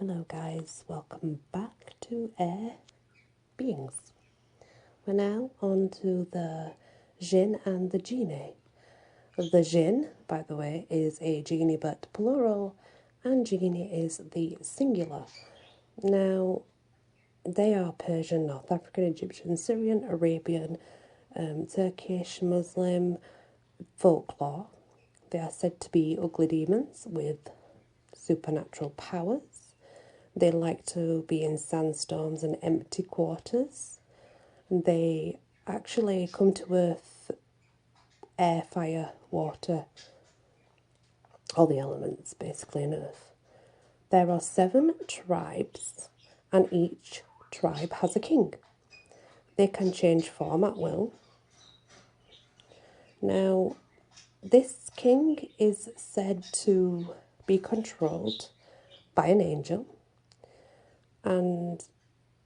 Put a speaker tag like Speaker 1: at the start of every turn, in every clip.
Speaker 1: Hello guys, welcome back to Air Beings. We're now on to the Djinn and the Genie. The Djinn, by the way, is a genie but plural, and Genie is the singular. Now, they are Persian, North African, Egyptian, Syrian, Arabian, Turkish, Muslim folklore. They are said to be ugly demons with supernatural powers. They like to be in sandstorms and empty quarters. They actually come to Earth, air, fire, water, all the elements basically in Earth. There are 7 tribes and each tribe has a king. They can change form at will. Now, this king is said to be controlled by an angel, and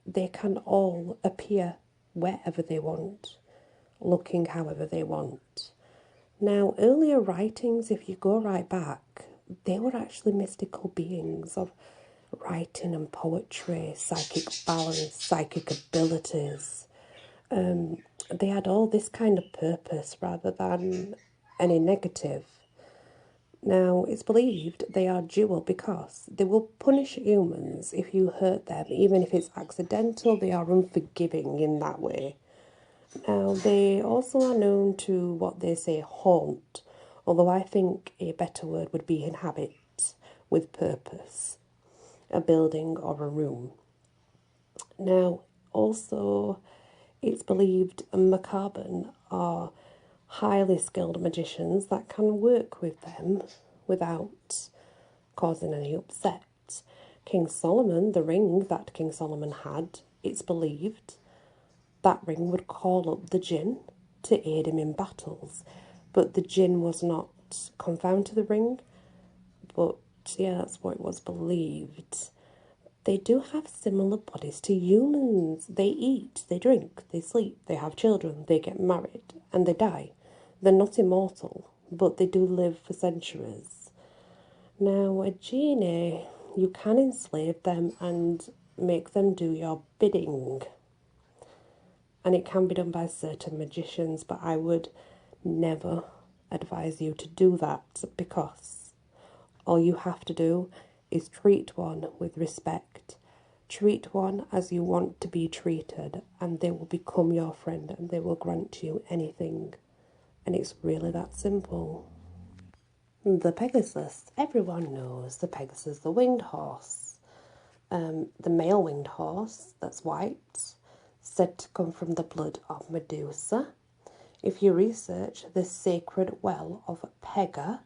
Speaker 1: they can all appear wherever they want, looking however they want. Now, earlier writings, if you go right back, they were actually mystical beings of writing and poetry, psychic balance, psychic abilities. They had all this kind of purpose rather than any negative. Now, it's believed they are dual because they will punish humans if you hurt them, even if it's accidental. They are unforgiving in that way. Now, they also are known to what they say haunt, although I think a better word would be inhabit with purpose, a building or a room. Now, also, it's believed macabre are highly skilled magicians that can work with them without causing any upset. King Solomon, the ring that King Solomon had, it's believed that ring would call up the Djinn to aid him in battles, but the Djinn was not confound to the ring, but yeah, that's what it was believed. They do have similar bodies to humans. They eat, they drink, they sleep, they have children, they get married, and they die. They're not immortal, but they do live for centuries. Now, a genie, you can enslave them and make them do your bidding. And it can be done by certain magicians, but I would never advise you to do that because all you have to do is treat one with respect. Treat one as you want to be treated, and they will become your friend and they will grant you anything. And it's really that simple. The Pegasus. Everyone knows the Pegasus, the winged horse. The male winged horse that's white, said to come from the blood of Medusa. If you research the sacred well of Pega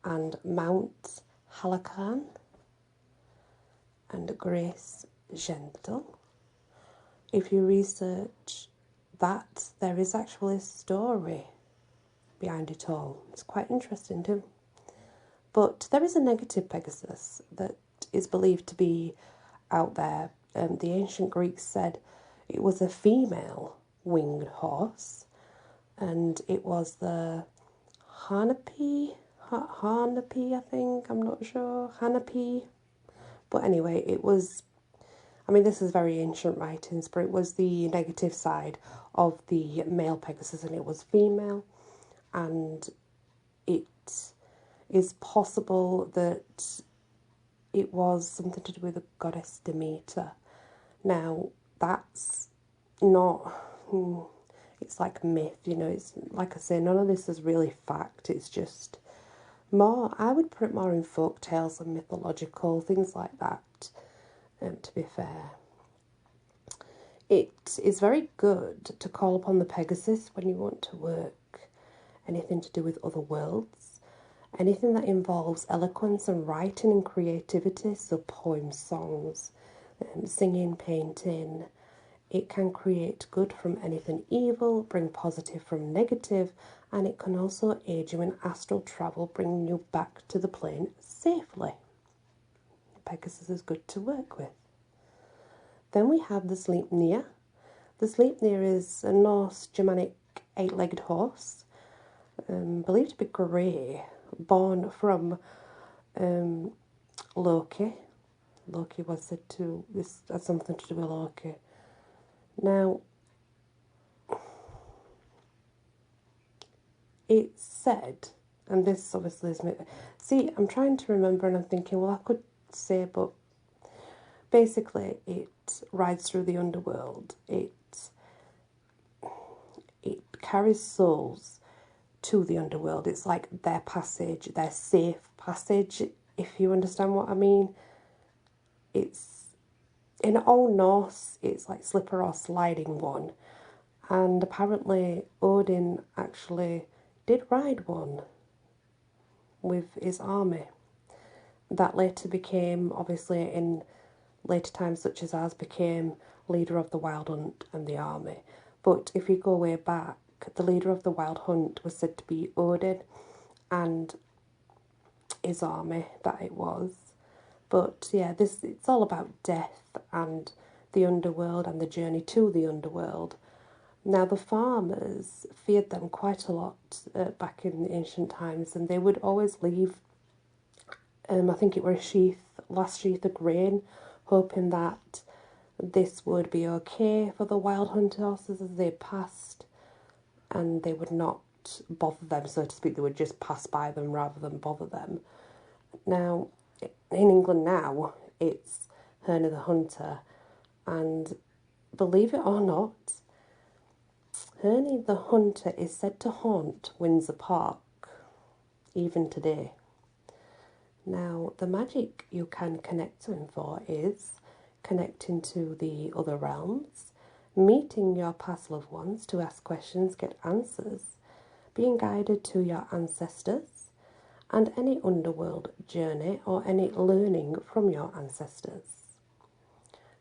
Speaker 1: and Mount Halakah and Grace Gentle, if you research that, there is actually a story behind it all. It's quite interesting too. But there is a negative Pegasus that is believed to be out there. The ancient Greeks said it was a female winged horse, and it was the Hanapi, I think, I'm not sure, Hanapi. But anyway, it was, I mean, this is very ancient writings, but it was the negative side of the male Pegasus, and it was female, and it is possible that it was something to do with the goddess Demeter. Now, that's not, it's like myth, you know, it's like I say, none of this is really fact, it's just more, I would put it more in folk tales and mythological, things like that, to be fair. It is very good to call upon the Pegasus when you want to work anything to do with other worlds, anything that involves eloquence and writing and creativity, so poems, songs, singing, painting. It can create good from anything evil, bring positive from negative, and it can also aid you in astral travel, bringing you back to the plane safely. Pegasus is good to work with. Then we have the Sleipnir. The Sleipnir is a Norse Germanic 8-legged horse, believed to be grey, born from Loki, Loki was said to, this has something to do with Loki. Now, it's said, and this obviously is... See, I'm trying to remember and I'm thinking, well, I could say, but basically it rides through the underworld. It carries souls to the underworld. It's like their passage, their safe passage, if you understand what I mean. It's, in Old Norse, it's like slipper or sliding one. And apparently Odin actually did ride one with his army. That later became, obviously in later times such as ours, became leader of the Wild Hunt and the army. But if you go way back, the leader of the Wild Hunt was said to be Odin and his army that it was. But yeah, it's all about death and the underworld and the journey to the underworld. Now, the farmers feared them quite a lot back in the ancient times, and they would always leave, I think it was last sheath of grain, hoping that this would be okay for the wild hunter horses as they passed, and they would not bother them, so to speak. They would just pass by them rather than bother them. Now, in England now, it's Herne the Hunter, and believe it or not, Herne the Hunter is said to haunt Windsor Park, even today. Now, the magic you can connect to him for is connecting to the other realms, meeting your past loved ones to ask questions, get answers, being guided to your ancestors, and any underworld journey or any learning from your ancestors.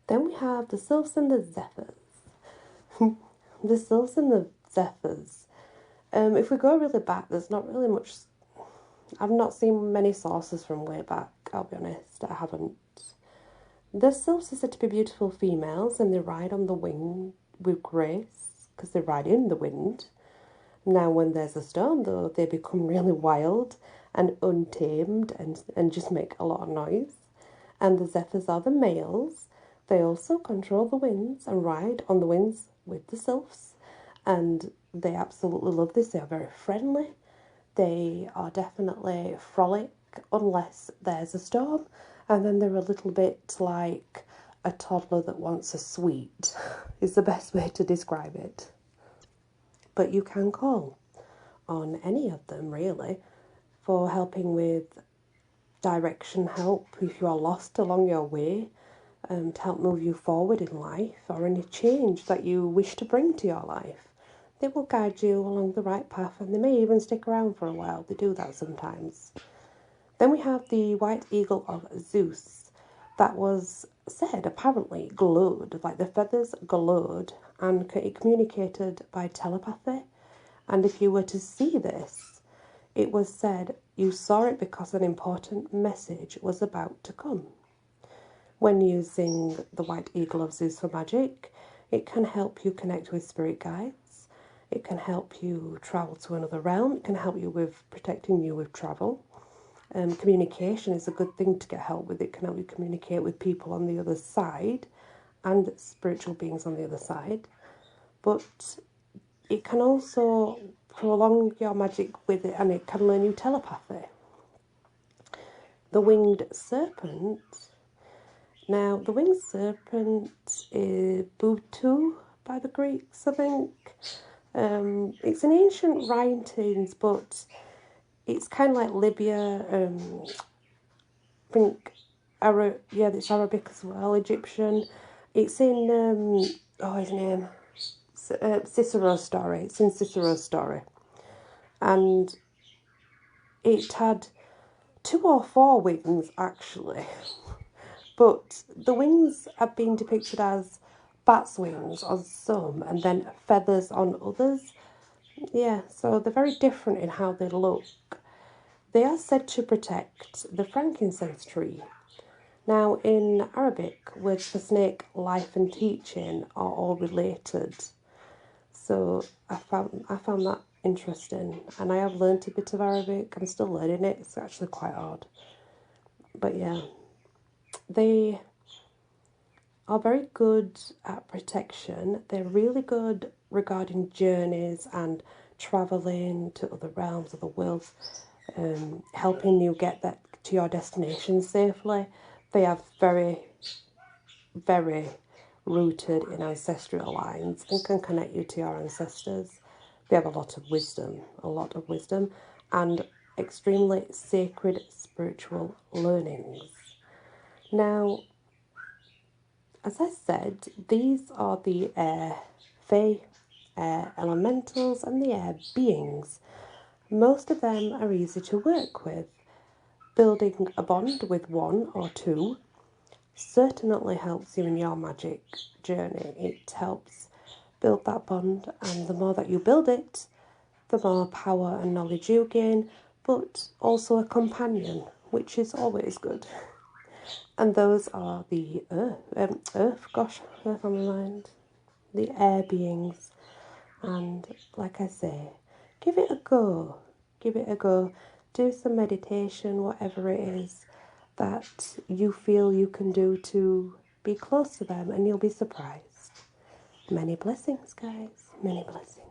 Speaker 1: Then we have the Sylphs and the Zephyrs. The Sylphs and the Zephyrs. If we go really back, there's not really much. I've not seen many sources from way back, I'll be honest, I haven't. The Sylphs are said to be beautiful females, and they ride on the wing with grace, because they ride in the wind. Now, when there's a storm, though, they become really wild and untamed and just make a lot of noise. And the Zephyrs are the males. They also control the winds and ride on the winds with the Sylphs, and they absolutely love this. They are very friendly. They are definitely frolic unless there's a storm, and then they're a little bit like a toddler that wants a sweet, is the best way to describe it. But you can call on any of them, really, for helping with direction help if you are lost along your way, to help move you forward in life, or any change that you wish to bring to your life. They will guide you along the right path, and they may even stick around for a while. They do that sometimes. Then we have the white eagle of Zeus. That was said, apparently, glowed, like the feathers glowed, and it communicated by telepathy. And if you were to see this, it was said you saw it because an important message was about to come. When using the white eagle of Zeus for magic, it can help you connect with spirit guides. It can help you travel to another realm. It can help you with protecting you with travel. Communication is a good thing to get help with. It can help you communicate with people on the other side and spiritual beings on the other side. But it can also prolong your magic with it, and it can learn you telepathy. The winged serpent. Now, the winged serpent is Buatoo by the Greeks, I think. It's in ancient writings, but it's kind of like Libya. I think it's Arabic as well, Egyptian. It's in his name, Cicero's story. It's in Cicero's story, and it had 2 or 4 wings actually. But the wings have been depicted as bat's wings on some, and then feathers on others. Yeah, so they're very different in how they look. They are said to protect the frankincense tree. Now, in Arabic, words for snake, life and teaching are all related. So I found that interesting, and I have learnt a bit of Arabic. I'm still learning it. It's actually quite hard. But yeah. they are very good at protection. They're really good regarding journeys and travelling to other realms, other worlds, helping you get that to your destination safely. They have very, very rooted in ancestral lines and can connect you to your ancestors. They have a lot of wisdom, and extremely sacred spiritual learnings. Now, as I said, these are the air fae, air elementals, and the air beings. Most of them are easy to work with. Building a bond with one or two certainly helps you in your magic journey. It helps build that bond, and the more that you build it, the more power and knowledge you gain, but also a companion, which is always good. And those are the earth on my mind, the air beings. And like I say, give it a go. Do some meditation, whatever it is that you feel you can do to be close to them, and you'll be surprised. Many blessings, guys. Many blessings.